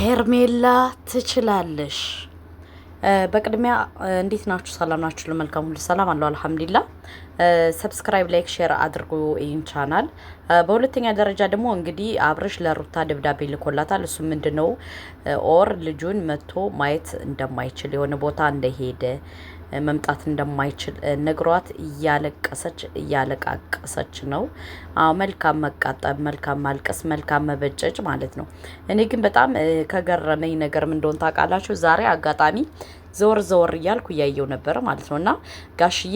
ሄርሜላ ትችላለሽ። በቅድሚያ እንዴት ናችሁ? ሰላም ናችሁ? ለመልካም ሁሉ ሰላም አለው አልሐምዱሊላህ። ሰብስክራይብ፣ ላይክ፣ ሼር አድርጉ ይህን ቻናል። በሁለተኛ ደረጃ ደግሞ እንግዲህ አብርሽ ለሩታ ደብዳቤ ልኮላታል። እሱ ምንድነው ኦር ልጁን መጥቶ ማየት እንደማይችል የሆነ ቦታ እንደሄደ መምጣት እንደማይችል ነግሯት እያለቃቀሰች ነው። መልካም መቃጠብ፣ መልካም ማልቀስ፣ መልካም መበጨጭ ማለት ነው። እኔ ግን በጣም ከገረመኝ ነገር ምን እንደሆነ ታውቃላችሁ? ዛሬ አጋጣሚ ዘወር እያልኩ እያየው ነበር ማለት ነው። እና ጋሽዬ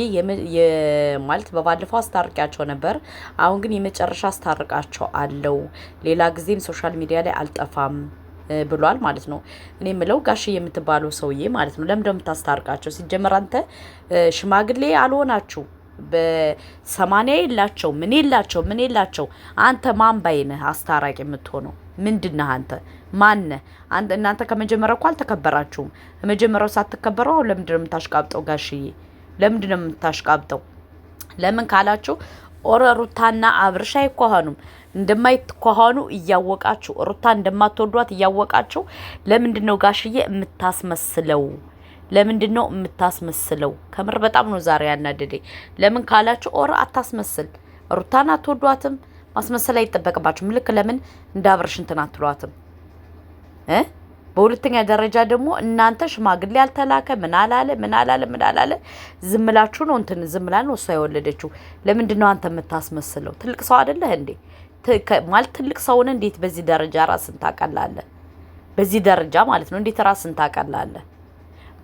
ማለት በባለፈው አስታርቂያቸው ነበር። አሁን ግን የመጨረሻ አስታርቃቸው አለው። ሌላ ጊዜም ሶሻል ሚዲያ ላይ አልጠፋም ብሏል ማለት ነው። እኔ የምለው ጋሽዬ የምትባለው ሰውዬ ማለት ነው ለምን እንደምታስታርቃቸው? ሲጀመር አንተ ሽማግሌ አልሆናችሁ በ80 የላቸው ምን የላቸው አንተ ማን ባይነህ አስታራቂ የምትሆነው ምንድነህ? አንተ ማነህ? እናንተ ከመጀመሪያው እኮ አልተከበራችሁም። ከመጀመሪያው ሳትከበረው አሁን ለምንድነው የምታሽቃብጠው? ጋሽዬ ለምንድነው የምታሽቃብጠው? ለምን ካላችሁ ሩታና አብርሽ አይኳኋኑም። እንደማይኳኋኑ እያወቃችሁ ሩታ እንደማትወዷት እያወቃችሁ ለምንድነው ጋሽዬ የምታስመስለው? ለምንድነው የምታስመስለው? ከምር በጣም ነው ዛሬ ያናደደኝ። ለምን ካላችሁ አታስመስል። ሩታን አትወዷትም፣ ማስመሰል አይጠበቅባችሁም። ልክ ለምን እንደ አብርሽ እንትን አትሏትም? በሁለተኛ ደረጃ ደግሞ እናንተ ሽማግሌ አልተላከ ምን አላለ ዝምላችሁ ነው ዝምላ ነው እሷ የወለደችው። ለምንድነው አንተ የምታስመስለው? ትልቅ ሰው አይደለህ እንዴ? ማለት ትልቅ ሰውን እንዴት በዚህ ደረጃ ራስን ታቀላለህ? በዚህ ደረጃ ማለት ነው እንዴት ራስን ታቀላለህ?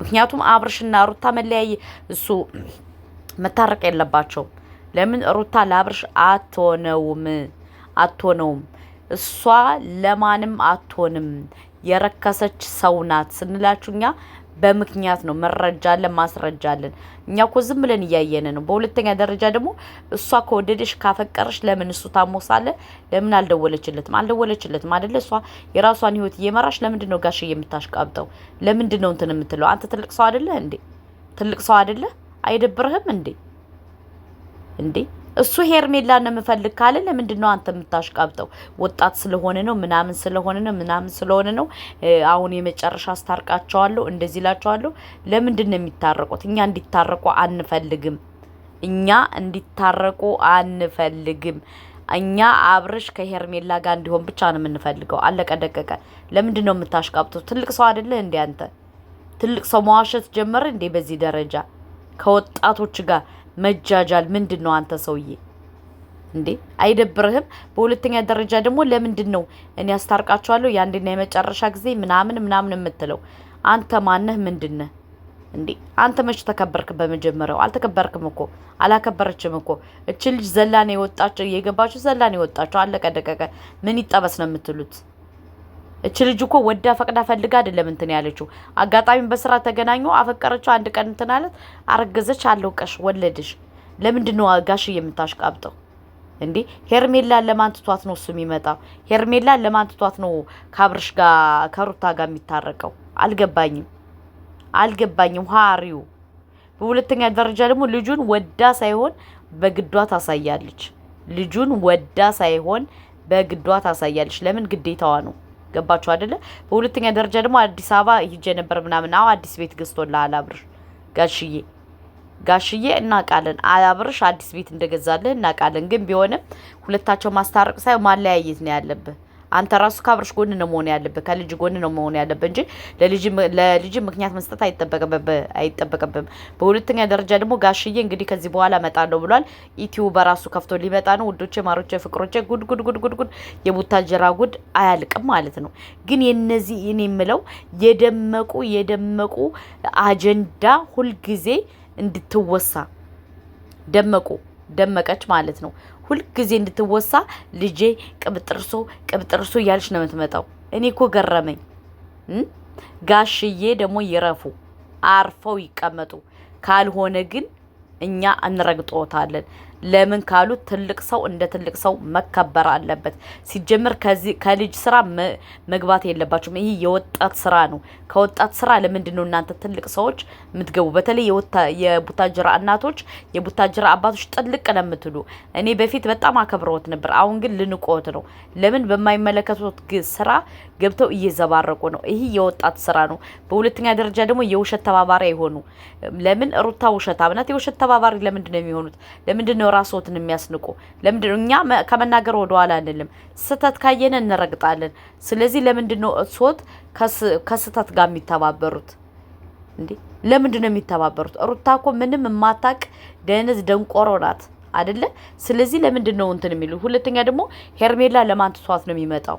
ምክንያቱም አብርሽና ሩታ መለያየ እሱ መታረቅ የለባቸውም። ለምን ሩታ ለአብርሽ አትሆነውም። እሷ ለማንም አትሆንም። የረከሰች ሰው ናት ስንላችሁ እኛ በምክንያት ነው። መረጃ አለን፣ ማስረጃ አለን። እኛ እኮ ዝም ብለን እያየን ነው። በሁለተኛ ደረጃ ደግሞ እሷ ከወደደሽ ካፈቀረሽ ለምን እሱ ታሞሳለ? ለምን አልደወለችለትም አይደለ? እሷ የራሷን ህይወት እየመራሽ ለምንድን ነው ጋሽ የምታሽቃብጠው? ለምንድን ነው እንትን የምትለው? አንተ ትልቅ ሰው አይደለ እንዴ? ትልቅ ሰው አይደለ? አይደብርህም እንዴ? እሱ ሄርሜላ ነው የምፈልግ ካለ ለምንድን ነው አንተ የምታሽቃብጠው? ወጣት ስለሆነ ነው ምናምን ስለሆነ ነው። አሁን የመጨረሻ አስታርቃቸዋለሁ እንደዚህ እላቸዋለሁ። ለምንድን ነው የሚታረቁት? እኛ እንዲታረቁ አንፈልግም። እኛ አብርሽ ከሄርሜላ ጋር እንዲሆን ብቻ ነው የምንፈልገው። አለቀ ደቀቀ። ለምንድን ነው የምታሽቃብጠው? ትልቅ ሰው አይደለ እንዴ አንተ? ትልቅ ሰው መዋሸት ጀመረ እንዴ? በዚህ ደረጃ ከወጣቶች ጋር መጃጃል ምንድን ነው አንተ ሰውዬ እንዴ? አይደብርህም? በሁለተኛ ደረጃ ደግሞ ለምንድን ነው እኔ አስታርቃቸዋለሁ የአንድና የመጨረሻ ጊዜ ምናምን የምትለው? አንተ ማነህ? ምንድነህ እንዴ? አንተ መች ተከበርክ? በመጀመሪያው አልተከበርክም እኮ አላከበረችም እኮ እቺ ልጅ ዘላኔ የገባችሁ ዘላኔ የወጣችሁ። አለቀ ደቀቀ። ምን ይጠበስ ነው የምትሉት? እቺ ልጅ እኮ ወዳ ፈቅዳ ፈልጋ አይደለም እንትን ያለችው። አጋጣሚ በስራ ተገናኙ፣ አፈቀረችው። አንድ ቀን እንትን አለት፣ አረገዘች፣ አለውቀሽ፣ ወለድሽ። ለምንድን ነው ጋሽ የምታሽቃብጠው እንዴ? ሄርሜላ ለማን ትቷት ነው እሱ የሚመጣው? ሄርሜላ ለማን ትቷት ነው ከአብርሽ ጋር ከሩታ ጋር የሚታረቀው? አልገባኝም ሀሪው። በሁለተኛ ደረጃ ደግሞ ልጁን ወዳ ሳይሆን በግዷ ታሳያለች። ለምን? ግዴታዋ ነው። ገባችሁ አይደለ? በሁለተኛ ደረጃ ደግሞ አዲስ አበባ ሂጄ ነበር ምናምን። አዲስ ቤት ገዝቶልሃል አብርሽ። ጋሽዬ እናውቃለን። አብርሽ አዲስ ቤት እንደገዛልህ እናውቃለን። ግን ቢሆንም ሁለታቸው ማስታረቅ ሳይሆን ማለያየት ነው ያለብህ። አንተ ራሱ ከአብርሽ ጎን ነው መሆን ያለብህ፣ ከልጅ ጎን ነው መሆን ያለብህ እንጂ ለልጅ ምክንያት መስጠት አይጠበቅብህም። በሁለተኛ ደረጃ ደግሞ ጋሽዬ እንግዲህ ከዚህ በኋላ እመጣለሁ ብሏል። ኢትዮ በራሱ ከፍቶ ሊመጣ ነው። ውዶቼ፣ ማሮቼ፣ ፍቅሮቼ ጉድ የቡታጀራ ጉድ አያልቅም ማለት ነው። ግን የነዚህ እኔ የምለው የደመቁ አጀንዳ ሁልጊዜ እንድትወሳ ደመቀች ማለት ነው። ሁልጊዜ እንድትወሳ ልጄ ቅብጥርሶ እያለች ነው የምትመጣው። እኔ እኮ ገረመኝ። ጋሽዬ ደግሞ ይረፉ፣ አርፈው ይቀመጡ። ካልሆነ ግን እኛ እንረግጦታለን። ለምን ካሉ ትልቅ ሰው እንደ ትልቅ ሰው መከበር አለበት። ሲጀምር ከልጅ ስራ መግባት የለባችሁም። ይሄ የወጣት ስራ ነው። ከወጣት ስራ ለምንድን ነው እናንተ ትልቅ ሰዎች የምትገቡ? በተለይ የቡታጅራ እናቶች፣ የቡታጅራ አባቶች ጥልቅ ነው የምትሉ። እኔ በፊት በጣም አከብረውት ነበር። አሁን ግን ልንቆት ነው። ለምን በማይመለከቱት ስራ ገብተው እየዘባረቁ ነው። ይሄ የወጣት ስራ ነው። በሁለተኛ ደረጃ ደግሞ የውሸት ተባባሪ አይሆኑ። ለምን ሩታ ውሸታም ናት። የውሸት ተባባሪ ለምንድን ነው የሚሆኑት? ለምንድን ነው ራስዎትን የሚያስንቁ? ለምንድን ነው እኛ ከመናገር ወደ ኋላ አንልም። ስህተት ካየነ እንረግጣለን። ስለዚህ ለምንድን ነው እሶት ከስህተት ጋር የሚተባበሩት እንዴ? ለምንድን ነው የሚተባበሩት? ሩታ እኮ ምንም የማታቅ ደንዝ ደንቆሮ ናት አይደለ? ስለዚህ ለምንድን ነው እንትን የሚሉ? ሁለተኛ ደግሞ ሄርሜላ ለማን ትቷት ነው የሚመጣው?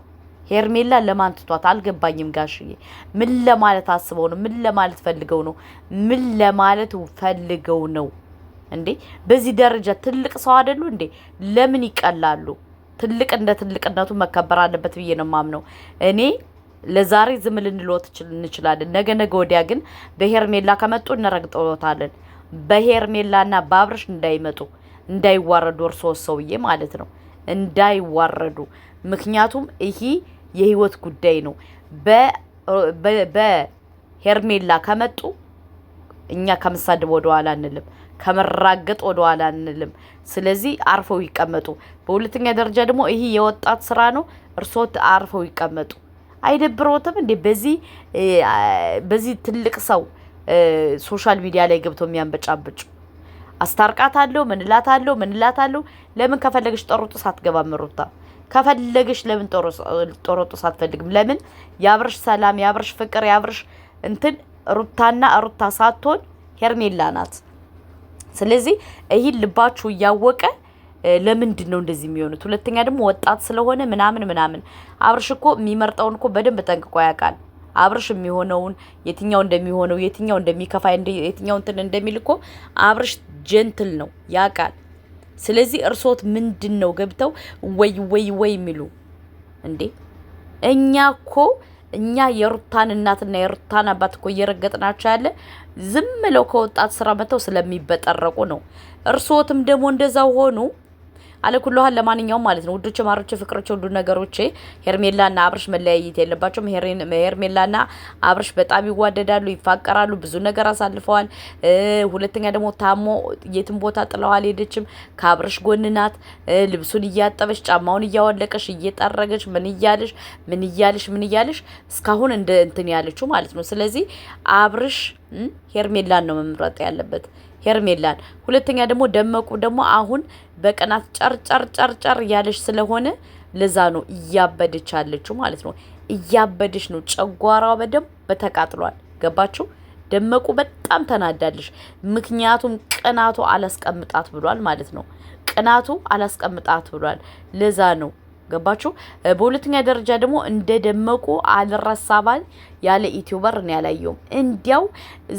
ሄርሜላ ለማን ትቷት? አልገባኝም ጋሽዬ። ምን ለማለት አስበው ነው? ምን ለማለት ፈልገው ነው? ምን ለማለት ፈልገው ነው እንዴ? በዚህ ደረጃ ትልቅ ሰው አይደሉ እንዴ? ለምን ይቀላሉ? ትልቅ እንደ ትልቅነቱ መከበር አለበት ብዬ ነው ማምነው እኔ። ለዛሬ ዝም ልንሎት እንችላለን። ነገ ወዲያ ግን በሄርሜላ ከመጡ እንረግጠውታለን። በሄርሜላና በአብርሽ እንዳይመጡ እንዳይዋረዱ፣ እርሶ ሰውዬ ማለት ነው እንዳይዋረዱ። ምክንያቱም ይሄ የህይወት ጉዳይ ነው። በሄርሜላ ከመጡ እኛ ከመሳደብ ወደ ኋላ አንልም፣ ከመራገጥ ወደ ኋላ አንልም። ስለዚህ አርፈው ይቀመጡ። በሁለተኛ ደረጃ ደግሞ ይሄ የወጣት ስራ ነው። እርሶ አርፈው ይቀመጡ። አይደብሮትም እንዴ? በዚህ ትልቅ ሰው ሶሻል ሚዲያ ላይ ገብተው የሚያንበጫብጩ አስታርቃታለሁ ምንላታለሁ። ለምን ከፈለገሽ ጦሮጦስ አትገባም ሩታ? ከፈለገሽ ለምን ጦሮጦስ አትፈልግም? ለምን ያብርሽ ሰላም፣ ያብርሽ ፍቅር፣ ያብርሽ እንትን ሩታና ሩታ ሳትሆን ሄርሜላ ናት። ስለዚህ ይህን ልባችሁ እያወቀ ለምንድን ነው እንደዚህ የሚሆኑት? ሁለተኛ ደግሞ ወጣት ስለሆነ ምናምን አብርሽ እኮ የሚመርጠውን እኮ በደንብ ጠንቅቆ ያውቃል። አብርሽ የሚሆነውን የትኛው እንደሚሆነው የትኛው እንደሚከፋ የትኛው እንትን እንደሚል እኮ አብርሽ ጀንትል ነው ያውቃል። ስለዚህ እርሶት ምንድን ነው ገብተው ወይ የሚሉ እንዴ? እኛ የሩታን እናትና የሩታን አባት እኮ እየረገጥናቸው ያለ ዝም ብለው ከወጣት ስራ መተው ስለሚበጠረቁ ነው። እርሶትም ደግሞ እንደዛው ሆኑ አለኩልሃል። ለማንኛውም ማለት ነው ውዶቼ፣ ማሮቼ፣ ፍቅሮቼ፣ ሁሉ ነገሮቼ ሄርሜላና አብርሽ መለያየት የለባቸውም። ሄርሜላና አብርሽ በጣም ይዋደዳሉ፣ ይፋቀራሉ፣ ብዙ ነገር አሳልፈዋል። ሁለተኛ ደግሞ ታሞ የትም ቦታ ጥለዋል አልሄደችም። ከአብርሽ ጎን ናት። ልብሱን እያጠበች ጫማውን እያወለቀች እየጠረገች ምን እያለሽ እስካሁን እንደ እንትን ያለችው ማለት ነው። ስለዚህ አብርሽ ሄርሜላን ነው መምረጥ ያለበት፣ ሄርሜላን። ሁለተኛ ደግሞ ደመቁ ደግሞ አሁን በቀናት ጨርጨር ያለች ስለሆነ ለዛ ነው እያበደች ያለችው ማለት ነው። እያበደች ነው። ጨጓራዋ በደንብ ተቃጥሏል። ገባችሁ? ደመቁ በጣም ተናዳለች። ምክንያቱም ቅናቱ አላስቀምጣት ብሏል ማለት ነው። ቅናቱ አላስቀምጣት ብሏል። ለዛ ነው። ገባችሁ? በሁለተኛ ደረጃ ደግሞ እንደ ደመቁ አልረሳባል ያለ ዩቲዩበር ነው ያላየውም። እንዲያው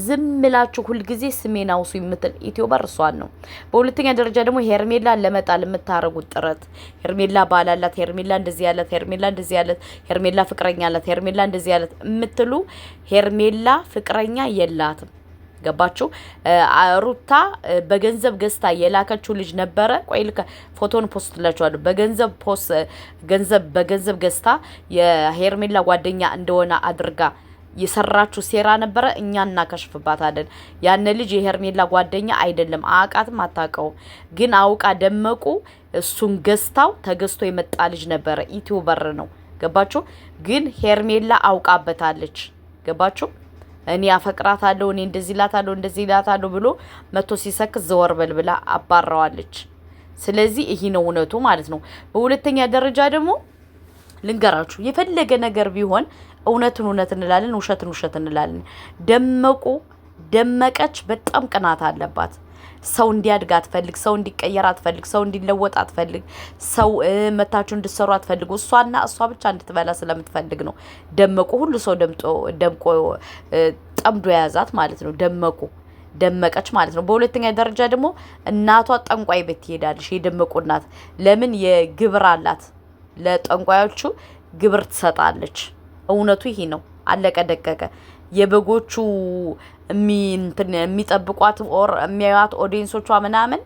ዝም ብላችሁ ሁልጊዜ ስሜን አውሱ የምትል ዩቲዩበር እሷን ነው። በሁለተኛ ደረጃ ደግሞ ሄርሜላ ለመጣል የምታረጉት ጥረት፣ ሄርሜላ ባላላት፣ ሄርሜላ እንደዚህ ያላት፣ ሄርሜላ ፍቅረኛ አላት፣ ሄርሜላ እንደዚህ ያላት የምትሉ ሄርሜላ ፍቅረኛ የላትም። ገባችሁ? ሩታ በገንዘብ ገዝታ የላከችው ልጅ ነበረ። ቆይ ፎቶን ፖስት ላችኋለሁ። በገንዘብ ገዝታ የሄርሜላ ጓደኛ እንደሆነ አድርጋ የሰራችሁ ሴራ ነበረ። እኛ እናከሽፍባታለን። ያን ልጅ የሄርሜላ ጓደኛ አይደለም፣ አቃትም አታውቀውም። ግን አውቃ ደመቁ እሱን ተገዝቶ የመጣ ልጅ ነበረ። ዩቲዩበር ነው። ገባችሁ? ግን ሄርሜላ አውቃበታለች። ገባችሁ? እኔ አፈቅራታለሁ፣ እኔ እንደዚህ ላታለሁ ብሎ መቶ ሲሰክስ ዘወር በል ብላ አባራዋለች። ስለዚህ ይሄ ነው እውነቱ ማለት ነው። በሁለተኛ ደረጃ ደግሞ ልንገራችሁ፣ የፈለገ ነገር ቢሆን እውነትን እውነት እንላለን፣ ውሸትን ውሸት እንላለን። ደመቀች በጣም ቅናት አለባት። ሰው እንዲያድግ አትፈልግ፣ ሰው እንዲቀየር አትፈልግ፣ ሰው እንዲለወጥ አትፈልግ፣ ሰው መታችሁ እንድትሰሩ አትፈልግ። እሷና እሷ ብቻ እንድትበላ ስለምትፈልግ ነው ደመቁ ሁሉ ሰው ደምቆ ጠምዶ የያዛት ማለት ነው። ደመቀች ማለት ነው። በሁለተኛ ደረጃ ደግሞ እናቷ ጠንቋይ ቤት ትሄዳለች። የደመቁ እናት ለምን የግብር አላት፣ ለጠንቋዮቹ ግብር ትሰጣለች። እውነቱ ይሄ ነው። አለቀ ደቀቀ። የበጎቹ የሚጠብቋት ኦር የሚያዩት ኦዲየንሶቿ ምናምን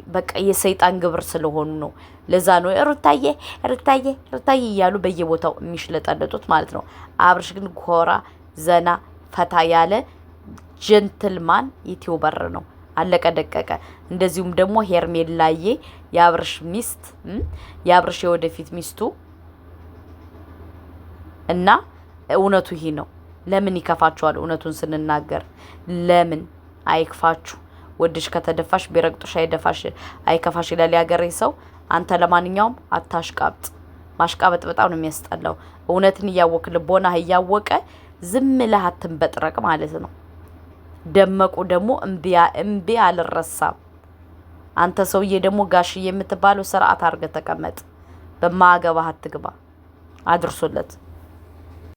በቃ የሰይጣን ግብር ስለሆኑ ነው። ለዛ ነው ሩታዬ ሩታዬ ሩታዬ እያሉ በየቦታው የሚሽለጠለጡት ማለት ነው። አብርሽ ግን ኮራ ዘና ፈታ ያለ ጀንትልማን ዩቲዩበር ነው። አለቀ ደቀቀ። እንደዚሁም ደግሞ ሄርሜላዬ የአብርሽ ሚስት የአብርሽ የወደፊት ሚስቱ እና እውነቱ ይሄ ነው። ለምን ይከፋችኋል? እውነቱን ስንናገር ለምን አይክፋችሁ? ወድሽ ከተደፋሽ ቢረግጡሽ አይደፋሽ አይከፋሽ ይላል ያገሬ ሰው። አንተ ለማንኛውም አታሽቃብጥ። ማሽቃበጥ በጣም ነው የሚያስጠላው። እውነትን እያወቅ ልቦና እያወቀ ዝም ብለህ አትንበጥረቅ ማለት ነው። ደመቁ ደግሞ እምቢ አልረሳም። አንተ ሰውዬ ደግሞ ጋሽዬ የምትባለው ስርዓት አድርገህ ተቀመጥ። በማገባህ አትግባ። አድርሶለት